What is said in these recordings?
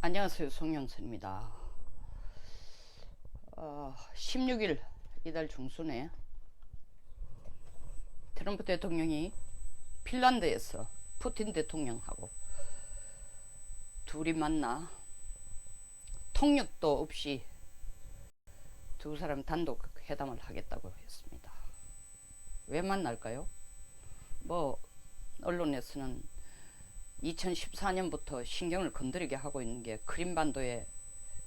안녕하세요, 송영선입니다. 16일 이달 중순에 트럼프 대통령이 핀란드에서 푸틴 대통령하고 둘이 만나 통역도 없이 두 사람 단독 회담을 하겠다고 했습니다. 왜 만날까요? 언론에서는 2014년부터 신경을 건드리게 하고 있는 게 크림반도의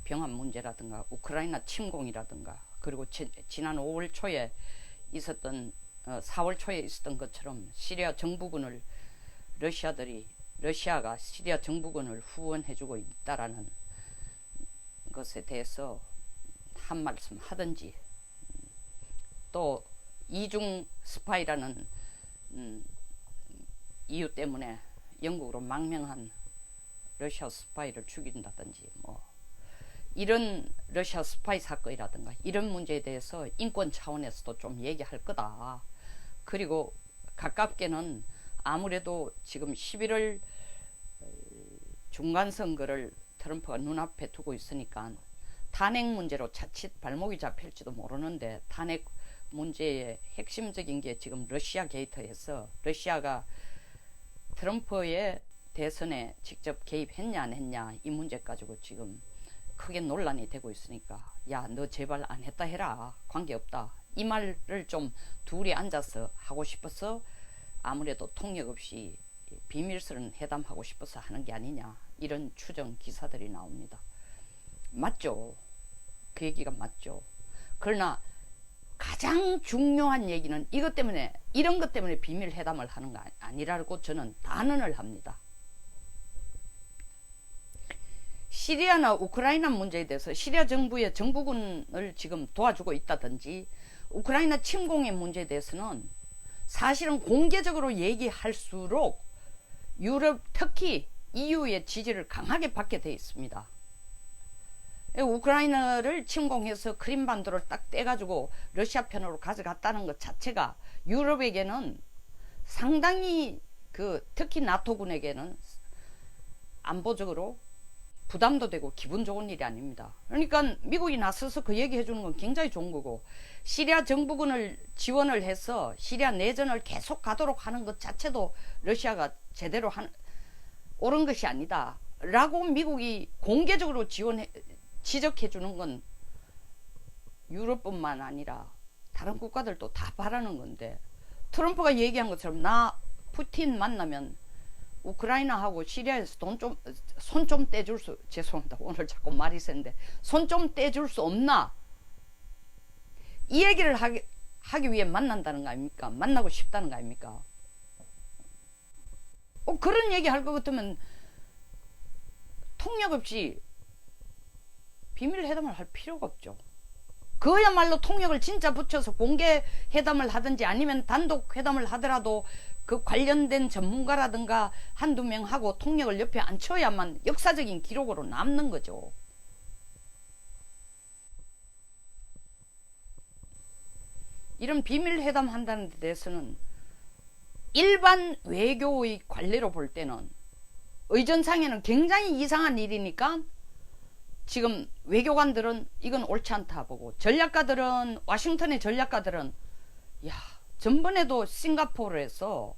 병합 문제라든가 우크라이나 침공이라든가, 그리고 지난 5월 초에 있었던 4월 초에 있었던 것처럼 시리아 정부군을 러시아가 시리아 정부군을 후원해주고 있다라는 것에 대해서 한 말씀 하든지, 또 이중 스파이라는 이유 때문에 영국으로 망명한 러시아 스파이를 죽인다든지, 이런 러시아 스파이 사건이라든가 이런 문제에 대해서 인권 차원에서도 좀 얘기할 거다. 그리고 가깝게는 아무래도 지금 11월 중간선거를 트럼프가 눈앞에 두고 있으니까 탄핵 문제로 자칫 발목이 잡힐지도 모르는데, 탄핵 문제의 핵심적인 게 지금 러시아 게이트에서 러시아가 트럼프의 대선에 직접 개입했냐 안 했냐 이 문제 가지고 지금 크게 논란이 되고 있으니까, 야, 너 제발 안 했다 해라, 관계없다, 이 말을 좀 둘이 앉아서 하고 싶어서 아무래도 통역 없이 비밀스러운 회담하고 싶어서 하는 게 아니냐, 이런 추정 기사들이 나옵니다. 맞죠? 그 얘기가 맞죠. 그러나 가장 중요한 얘기는 이런 것 때문에 비밀 회담을 하는 거 아니라고 저는 단언을 합니다. 시리아나 우크라이나 문제에 대해서 시리아 정부의 정부군을 지금 도와주고 있다든지, 우크라이나 침공의 문제에 대해서는 사실은 공개적으로 얘기할수록 유럽, 특히 EU의 지지를 강하게 받게 돼 있습니다. 우크라이나를 침공해서 크림반도를 딱 떼가지고 러시아 편으로 가져갔다는 것 자체가 유럽에게는 상당히, 특히 나토군에게는 안보적으로 부담도 되고 기분 좋은 일이 아닙니다. 그러니까 미국이 나서서 그 얘기 해주는 건 굉장히 좋은 거고, 시리아 정부군을 지원을 해서 시리아 내전을 계속 가도록 하는 것 자체도 러시아가 제대로 옳은 것이 아니다 라고 미국이 공개적으로 지적해주는 건 유럽뿐만 아니라 다른 국가들도 다 바라는 건데, 트럼프가 얘기한 것처럼 나 푸틴 만나면 우크라이나하고 시리아에서 손 좀 떼줄 수, 죄송합니다, 오늘 자꾸 말이 센데, 손 좀 떼줄 수 없나, 이 얘기를 하기 위해 만난다는 거 아닙니까? 만나고 싶다는 거 아닙니까? 그런 얘기 할 것 같으면 통역 없이 비밀 회담을 할 필요가 없죠. 그야말로 통역을 진짜 붙여서 공개 회담을 하든지, 아니면 단독 회담을 하더라도 그 관련된 전문가라든가 한두 명 하고 통역을 옆에 앉혀야만 역사적인 기록으로 남는 거죠. 이런 비밀 회담 한다는 데 대해서는 일반 외교의 관례로 볼 때는 의전상에는 굉장히 이상한 일이니까 지금 외교관들은 이건 옳지 않다 보고, 전략가들은, 와싱턴의 전략가들은, 야, 전번에도 싱가포르에서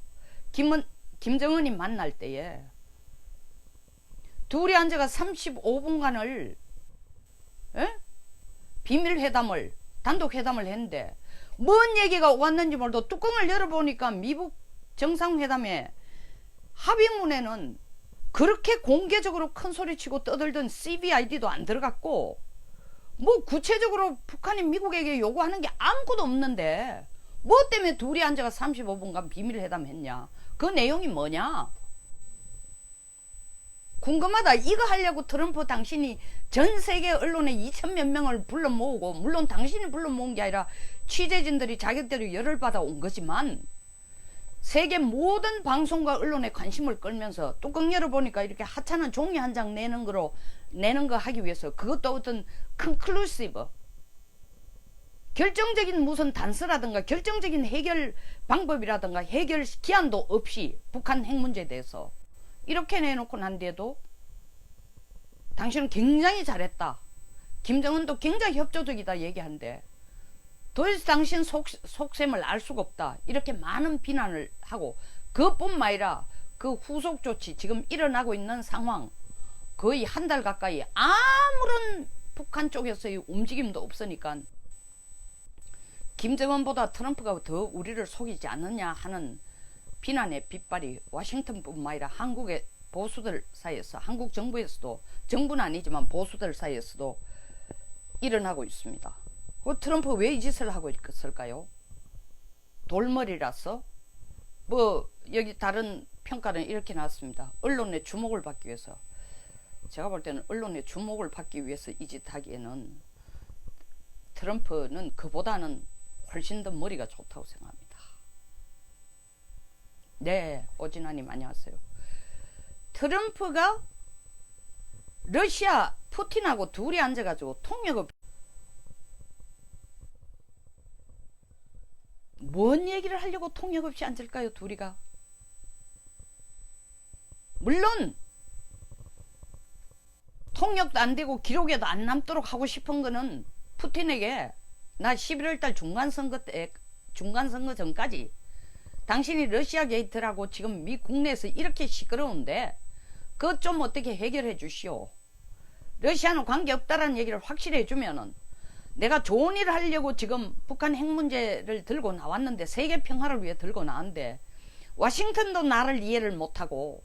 김정은이 만날 때에 둘이 앉아가 35분간을 비밀회담을, 단독회담을 했는데 뭔 얘기가 왔는지 몰라도 뚜껑을 열어보니까 미국 정상회담의 합의문에는 그렇게 공개적으로 큰 소리치고 떠들던 CVID도 안 들어갔고, 구체적으로 북한이 미국에게 요구하는 게 아무것도 없는데 뭐 때문에 둘이 앉아가 35분간 비밀회담 했냐, 그 내용이 뭐냐 궁금하다. 이거 하려고 트럼프 당신이 전 세계 언론에 2,000몇 명을 불러 모으고, 물론 당신이 불러 모은 게 아니라 취재진들이 자격대로 열을 받아 온 거지만, 세계 모든 방송과 언론에 관심을 끌면서 뚜껑 열어보니까 이렇게 하찮은 종이 한 장 내는 거 하기 위해서, 그것도 어떤 컨클루시브, 결정적인 무슨 단서라든가 결정적인 해결 방법이라든가 해결 기한도 없이 북한 핵 문제에 대해서 이렇게 내놓고 난 뒤에도 당신은 굉장히 잘했다. 김정은도 굉장히 협조적이다 얘기하는데 도대체 당신 속셈을 알 수가 없다. 이렇게 많은 비난을 하고 그뿐만 아니라 그 후속 조치 지금 일어나고 있는 상황 거의 한 달 가까이 아무런 북한 쪽에서의 움직임도 없으니까 김정은보다 트럼프가 더 우리를 속이지 않느냐 하는 비난의 빗발이 워싱턴뿐만 아니라 한국의 보수들 사이에서 한국 정부에서도 정부는 아니지만 보수들 사이에서도 일어나고 있습니다. 트럼프 왜 이 짓을 하고 있을까요? 돌머리라서? 뭐 여기 다른 평가는 이렇게 나왔습니다. 언론의 주목을 받기 위해서. 제가 볼 때는 언론의 주목을 받기 위해서 이 짓 하기에는 트럼프는 그보다는 훨씬 더 머리가 좋다고 생각합니다. 네, 오진아님 안녕하세요. 트럼프가 러시아 푸틴하고 둘이 앉아가지고 통역을 뭔 얘기를 하려고 통역 없이 앉을까요? 둘이가. 물론 통역도 안 되고 기록에도 안 남도록 하고 싶은 거는 푸틴에게 나 11월달 중간선거 전까지 당신이 러시아 게이트라고 지금 미 국내에서 이렇게 시끄러운데 그것 좀 어떻게 해결해 주시오. 러시아는 관계없다라는 얘기를 확실히 해주면은 내가 좋은 일을 하려고 지금 북한 핵 문제를 들고 나왔는데 세계 평화를 위해 들고 나왔는데 워싱턴도 나를 이해를 못하고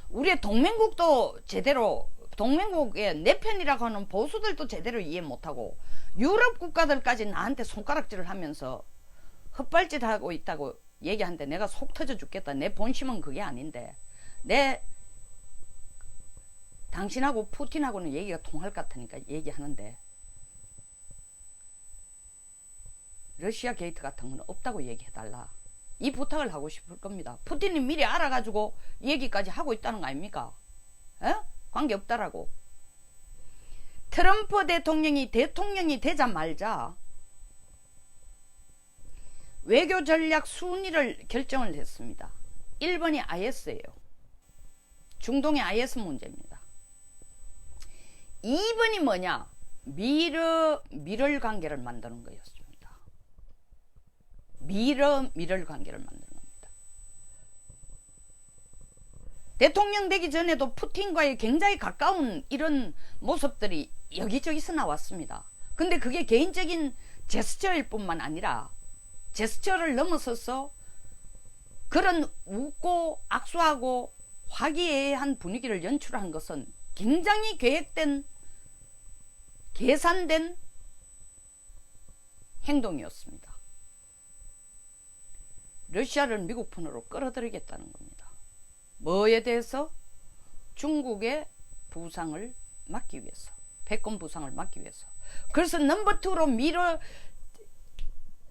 우리의 동맹국도 제대로 동맹국의 내 편이라고 하는 보수들도 제대로 이해 못하고 유럽 국가들까지 나한테 손가락질을 하면서 헛발질하고 있다고 얘기하는데 내가 속 터져 죽겠다. 내 본심은 그게 아닌데 내 당신하고 푸틴하고는 얘기가 통할 것 같으니까 얘기하는데 러시아 게이트 같은 건 없다고 얘기해달라. 이 부탁을 하고 싶을 겁니다. 푸틴이 미리 알아가지고 얘기까지 하고 있다는 거 아닙니까? 에? 관계없다라고. 트럼프 대통령이 되자마자 외교 전략 순위를 결정을 했습니다. 1번이 IS예요. 중동의 IS 문제입니다. 2번이 뭐냐? 미럴 관계를 만드는 거였습니다. 미럴 관계를 만드는 겁니다. 대통령 되기 전에도 푸틴과의 굉장히 가까운 이런 모습들이 여기저기서 나왔습니다. 근데 그게 개인적인 제스처일 뿐만 아니라 제스처를 넘어서서 그런 웃고 악수하고 화기애애한 분위기를 연출한 것은 굉장히 계획된 계산된 행동이었습니다. 러시아를 미국 편으로 끌어들이겠다는 겁니다. 뭐에 대해서? 중국의 부상을 막기 위해서. 패권 부상을 막기 위해서. 그래서 넘버 2로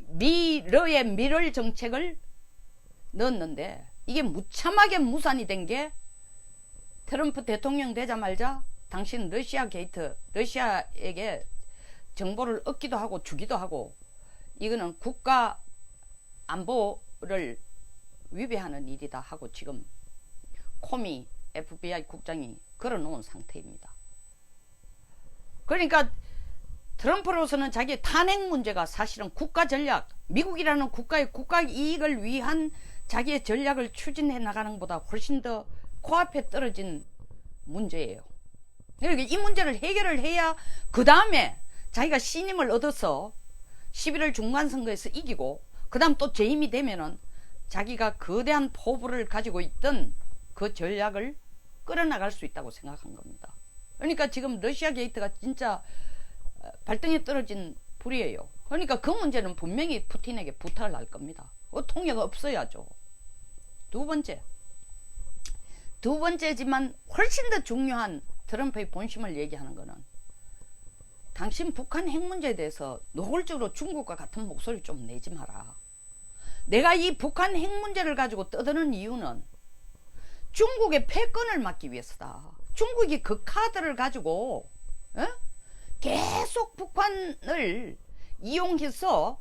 미러의 미럴 정책을 넣었는데 이게 무참하게 무산이 된 게 트럼프 대통령 되자마자 당신 러시아 게이트, 러시아에게 정보를 얻기도 하고 주기도 하고 이거는 국가 안보를 위배하는 일이다 하고 지금 코미 FBI 국장이 걸어놓은 상태입니다. 그러니까 트럼프로서는 자기의 탄핵 문제가 사실은 국가 전략, 미국이라는 국가의 국가 이익을 위한 자기의 전략을 추진해 나가는 것보다 훨씬 더 코앞에 떨어진 문제예요. 그러니까 이 문제를 해결을 해야 그 다음에 자기가 신임을 얻어서 11월 중간선거에서 이기고 그 다음 또 재임이 되면은 자기가 거대한 포부를 가지고 있던 그 전략을 끌어나갈 수 있다고 생각한 겁니다. 그러니까 지금 러시아 게이트가 진짜 발등에 떨어진 불이에요. 그러니까 그 문제는 분명히 푸틴에게 부탁을 할 겁니다. 통역 없어야죠. 두 번째지만 훨씬 더 중요한 트럼프의 본심을 얘기하는 거는 당신 북한 핵 문제에 대해서 노골적으로 중국과 같은 목소리 좀 내지 마라. 내가 이 북한 핵 문제를 가지고 떠드는 이유는 중국의 패권을 막기 위해서다. 중국이 그 카드를 가지고 계속 북한을 이용해서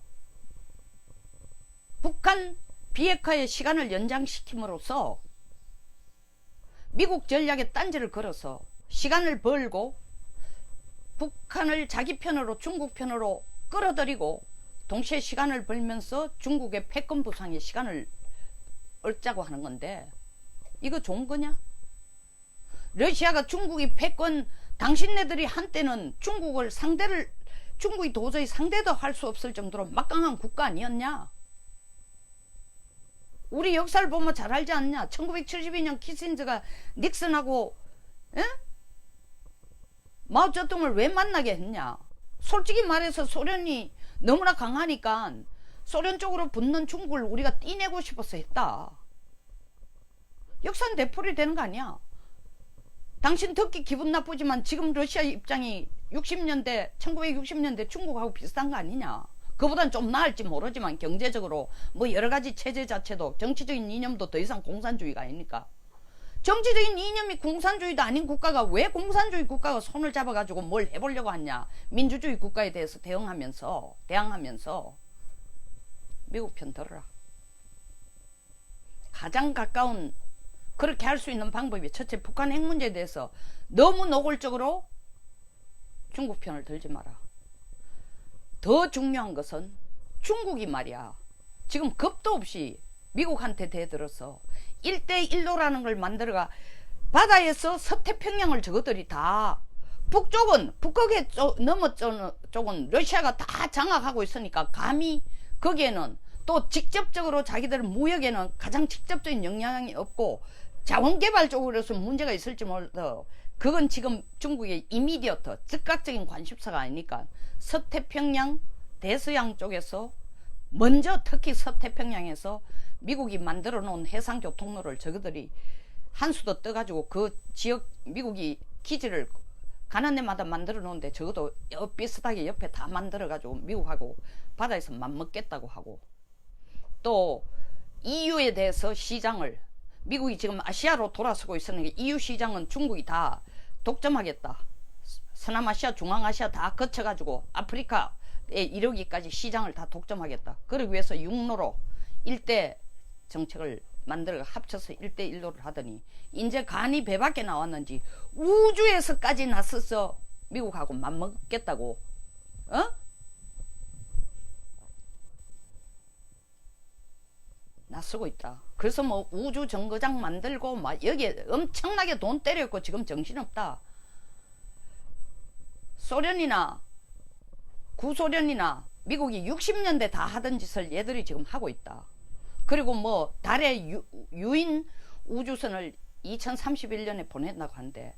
북한 비핵화의 시간을 연장시킴으로써 미국 전략에 딴지를 걸어서 시간을 벌고 북한을 자기 편으로 중국 편으로 끌어들이고 동시에 시간을 벌면서 중국의 패권 부상에 시간을 얻자고 하는 건데 이거 좋은 거냐? 러시아가 중국이 패권, 당신네들이 한때는 중국이 도저히 상대도 할 수 없을 정도로 막강한 국가 아니었냐? 우리 역사를 보면 잘 알지 않냐? 1972년 키신저가 닉슨하고 마오쩌둥을 왜 만나게 했냐? 솔직히 말해서 소련이 너무나 강하니까 소련 쪽으로 붙는 중국을 우리가 떼내고 싶어서 했다. 역사는 되풀이 되는 거 아니야? 당신 듣기 기분 나쁘지만 지금 러시아 입장이 1960년대 중국하고 비슷한 거 아니냐? 그보단 좀 나을지 모르지만 경제적으로 뭐 여러가지 체제 자체도 정치적인 이념도 더 이상 공산주의가 아니니까. 정치적인 이념이 공산주의도 아닌 국가가 왜 공산주의 국가가 손을 잡아가지고 뭘 해보려고 하냐? 민주주의 국가에 대해서 대항하면서 미국 편 들어라. 가장 가까운 그렇게 할 수 있는 방법이 첫째, 북한 핵 문제에 대해서 너무 노골적으로 중국 편을 들지 마라. 더 중요한 것은 중국이 말이야 지금 겁도 없이 미국한테 대들어서 1대1로라는 걸 만들어가 바다에서 서태평양을 저것들이 다 북쪽의 너머 쪽은 러시아가 다 장악하고 있으니까 감히 거기에는 또 직접적으로 자기들 무역에는 가장 직접적인 영향이 없고 자원개발 쪽으로서 문제가 있을지 몰라도 그건 지금 중국의 이미디어트 즉각적인 관심사가 아니니까 서태평양 대서양 쪽에서 먼저 특히 서태평양에서 미국이 만들어 놓은 해상교통로를 저그들이 한 수도 떠가지고 그 지역 미국이 기지를 가는 데마다 만들어 놓은데 적어도 비슷하게 옆에 다 만들어 가지고 미국하고 바다에서 맞먹겠다고 하고 또 EU에 대해서 시장을 미국이 지금 아시아로 돌아서고 있으니까 EU 시장은 중국이 다 독점하겠다. 서남아시아, 중앙아시아 다 거쳐가지고 아프리카에 이르기까지 시장을 다 독점하겠다. 그러기 위해서 육로로 일대 정책을 만들어 합쳐서 1대1로를 하더니 이제 간이 배 밖에 나왔는지 우주에서까지 나서서 미국하고 맞먹겠다고 나서고 있다. 그래서 뭐 우주 정거장 만들고 막 여기에 엄청나게 돈 때렸고 지금 정신없다. 소련이나 구소련이나 미국이 60년대 다 하던 짓을 얘들이 지금 하고 있다. 그리고 뭐 달에 유인 우주선을 2031년에 보낸다고 하는데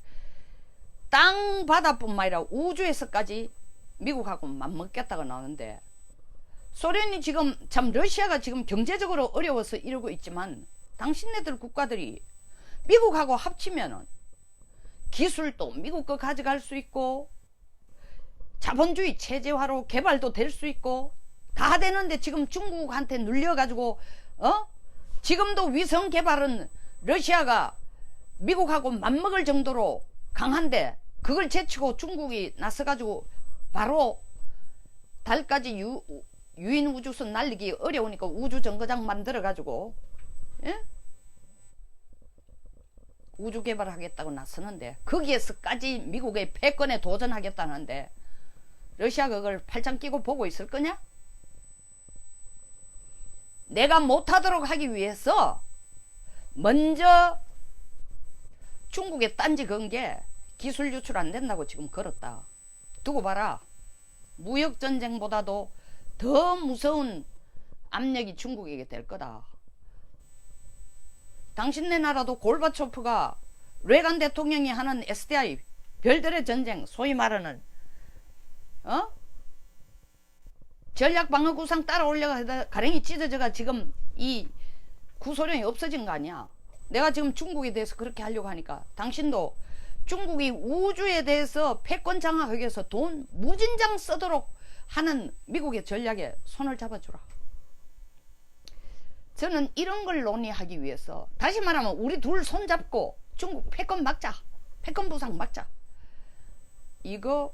땅 바다뿐만 아니라 우주에서까지 미국하고 맞먹겠다고 나오는데 소련이 지금 참 러시아가 지금 경제적으로 어려워서 이러고 있지만 당신네들 국가들이 미국하고 합치면은 기술도 미국 거 가져갈 수 있고 자본주의 체제화로 개발도 될 수 있고 다 되는데 지금 중국한테 눌려가지고 지금도 위성 개발은 러시아가 미국하고 맞먹을 정도로 강한데 그걸 제치고 중국이 나서가지고 바로 달까지 유인 우주선 날리기 어려우니까 우주 정거장 만들어가지고 우주 개발하겠다고 나서는데 거기에서까지 미국의 패권에 도전하겠다는데 러시아가 그걸 팔짱 끼고 보고 있을 거냐? 내가 못하도록 하기 위해서 먼저 중국에 딴지 건 게 기술 유출 안 된다고 지금 걸었다. 두고 봐라. 무역전쟁보다도 더 무서운 압력이 중국에게 될 거다. 당신네 나라도 골바초프가 레간 대통령이 하는 SDI 별들의 전쟁 소위 말하는 전략방어구상 따라 올려가 가랭이 찢어져가 지금 이 구소련이 없어진 거 아니야. 내가 지금 중국에 대해서 그렇게 하려고 하니까 당신도 중국이 우주에 대해서 패권 장악하기 위해서 돈 무진장 쓰도록 하는 미국의 전략에 손을 잡아주라. 저는 이런 걸 논의하기 위해서 다시 말하면 우리 둘 손잡고 중국 패권 막자. 패권 부상 막자. 이거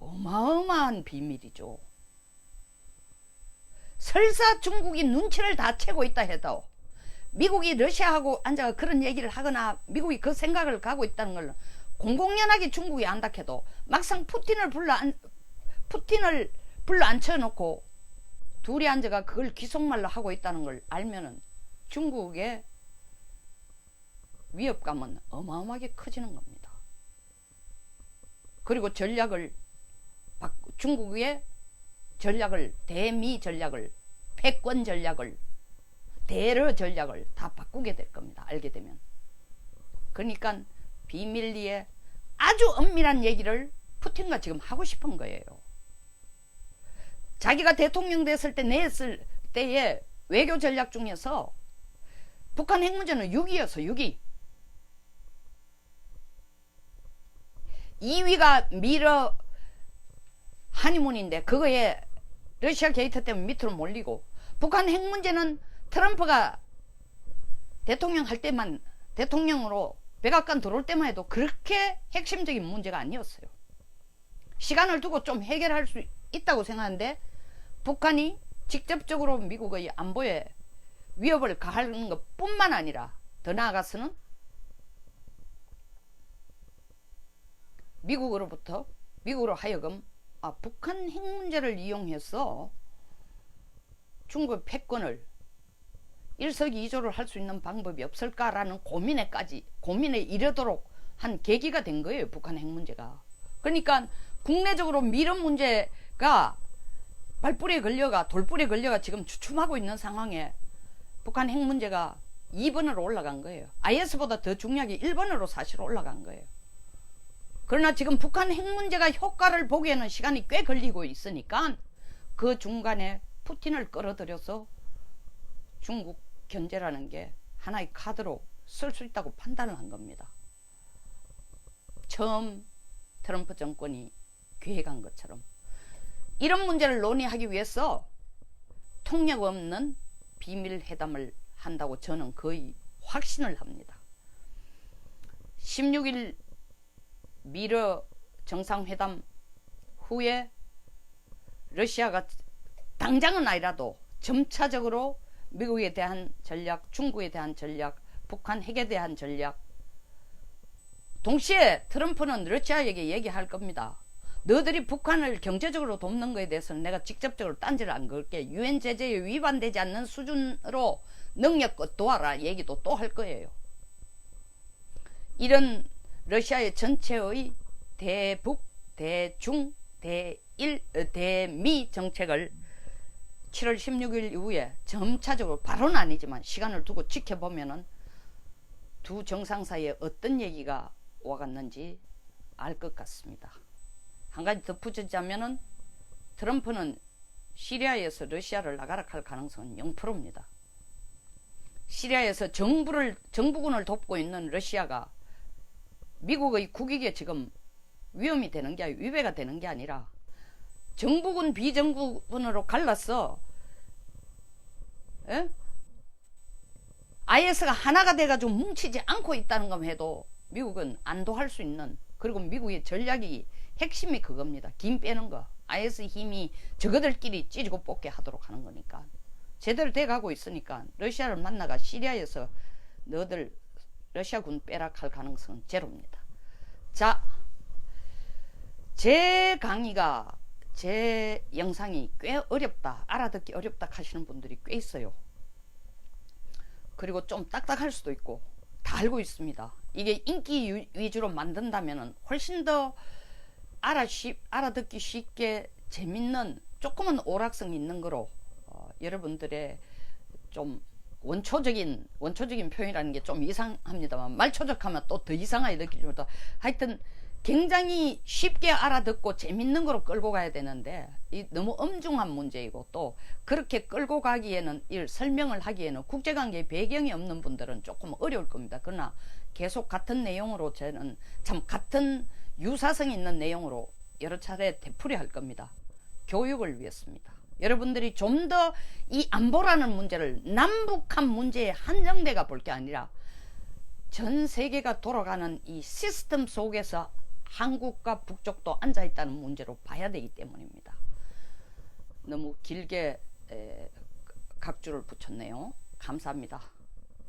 어마어마한 비밀이죠. 설사 중국이 눈치를 다 채고 있다 해도 미국이 러시아하고 앉아서 그런 얘기를 하거나 미국이 그 생각을 가고 있다는 걸 공공연하게 중국이 안다 해도 막상 푸틴을 불러 앉혀놓고 둘이 앉아가 그걸 기속말로 하고 있다는 걸 알면은 중국의 위협감은 어마어마하게 커지는 겁니다. 그리고 중국의 전략을, 대미 전략을, 패권 전략을, 대러 전략을 다 바꾸게 될 겁니다. 알게 되면. 그러니까 비밀리에 아주 엄밀한 얘기를 푸틴과 지금 하고 싶은 거예요. 자기가 대통령 됐을 때 냈을 때의 외교 전략 중에서 북한 핵 문제는 6위였어. 6위. 2위가 미러 하니문인데 그거에 러시아 게이트 때문에 밑으로 몰리고, 북한 핵 문제는 트럼프가 대통령 할 때만, 대통령으로 백악관 들어올 때만 해도 그렇게 핵심적인 문제가 아니었어요. 시간을 두고 좀 해결할 수 있다고 생각하는데 북한이 직접적으로 미국의 안보에 위협을 가하는 것 뿐만 아니라 더 나아가서는 미국으로 하여금 북한 핵 문제를 이용해서 중국 패권을 일석이조를 할 수 있는 방법이 없을까라는 고민에 이르도록 한 계기가 된 거예요. 북한 핵 문제가. 그러니까 국내적으로 미러 문제가 발불에 걸려가, 돌불에 걸려가 지금 주춤하고 있는 상황에 북한 핵 문제가 2번으로 올라간 거예요. IS보다 더 중요하게 1번으로 사실 올라간 거예요. 그러나 지금 북한 핵 문제가 효과를 보기에는 시간이 꽤 걸리고 있으니까 그 중간에 푸틴을 끌어들여서 중국 견제라는 게 하나의 카드로 쓸 수 있다고 판단을 한 겁니다. 처음 트럼프 정권이 계획한 것처럼. 이런 문제를 논의하기 위해서 통역 없는 비밀 회담을 한다고 저는 거의 확신을 합니다. 16일 미러 정상회담 후에 러시아가 당장은 아니라도 점차적으로 미국에 대한 전략, 중국에 대한 전략, 북한 핵에 대한 전략, 동시에 트럼프는 러시아에게 얘기할 겁니다. 너들이 북한을 경제적으로 돕는 것에 대해서는 내가 직접적으로 딴지를 안 걸게. 유엔 제재에 위반되지 않는 수준으로 능력껏 도와라 얘기도 또 할 거예요. 이런 러시아의 전체의 대북, 대중, 대미 정책을 7월 16일 이후에 점차적으로, 바로는 아니지만 시간을 두고 지켜보면은 두 정상 사이에 어떤 얘기가 와갔는지 알 것 같습니다. 한 가지 덧붙이자면은 트럼프는 시리아에서 러시아를 나가라 할 가능성은 0%입니다. 시리아에서 정부군을 돕고 있는 러시아가 미국의 국익에 지금 위험이 되는 게, 위배가 되는 게 아니라 정부군 비정부군으로 갈라서 IS가 하나가 돼가지고 뭉치지 않고 있다는 것만 해도 미국은 안도할 수 있는, 그리고 미국의 전략이 핵심이 그겁니다. 김 빼는 거. IS 힘이 저거들끼리 찌르고 뽑게 하도록 하는 거니까. 제대로 돼가고 있으니까 러시아를 만나가 시리아에서 너들 러시아군 빼라 할 가능성은 제로입니다. 자, 제 강의가, 제 영상이 꽤 어렵다, 알아듣기 어렵다 하시는 분들이 꽤 있어요. 그리고 좀 딱딱할 수도 있고 다 알고 있습니다. 이게 인기 위주로 만든다면 훨씬 더 알아듣기 쉽게 재밌는, 조금은 오락성 있는 거로 여러분들의 좀 원초적인 표현이라는 게 좀 이상합니다만, 말초적하면 또 더 이상하게 느끼지만, 하여튼 굉장히 쉽게 알아듣고 재밌는 거로 끌고 가야 되는데, 이 너무 엄중한 문제이고, 또 그렇게 끌고 가기에는, 설명을 하기에는 국제관계 배경이 없는 분들은 조금 어려울 겁니다. 그러나 계속 같은 내용으로, 저는 참 같은 유사성 있는 내용으로 여러 차례 되풀이할 겁니다. 교육을 위해서입니다. 여러분들이 좀 더 이 안보라는 문제를 남북한 문제에 한정돼가 볼 게 아니라 전 세계가 돌아가는 이 시스템 속에서 한국과 북쪽도 앉아있다는 문제로 봐야 되기 때문입니다. 너무 길게 각주를 붙였네요. 감사합니다.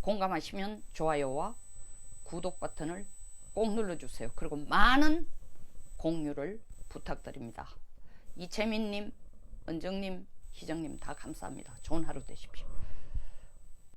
공감하시면 좋아요와 구독 버튼을 꼭 눌러주세요. 그리고 많은 공유를 부탁드립니다. 이채민님, 은정님, 희정님 다 감사합니다. 좋은 하루 되십시오.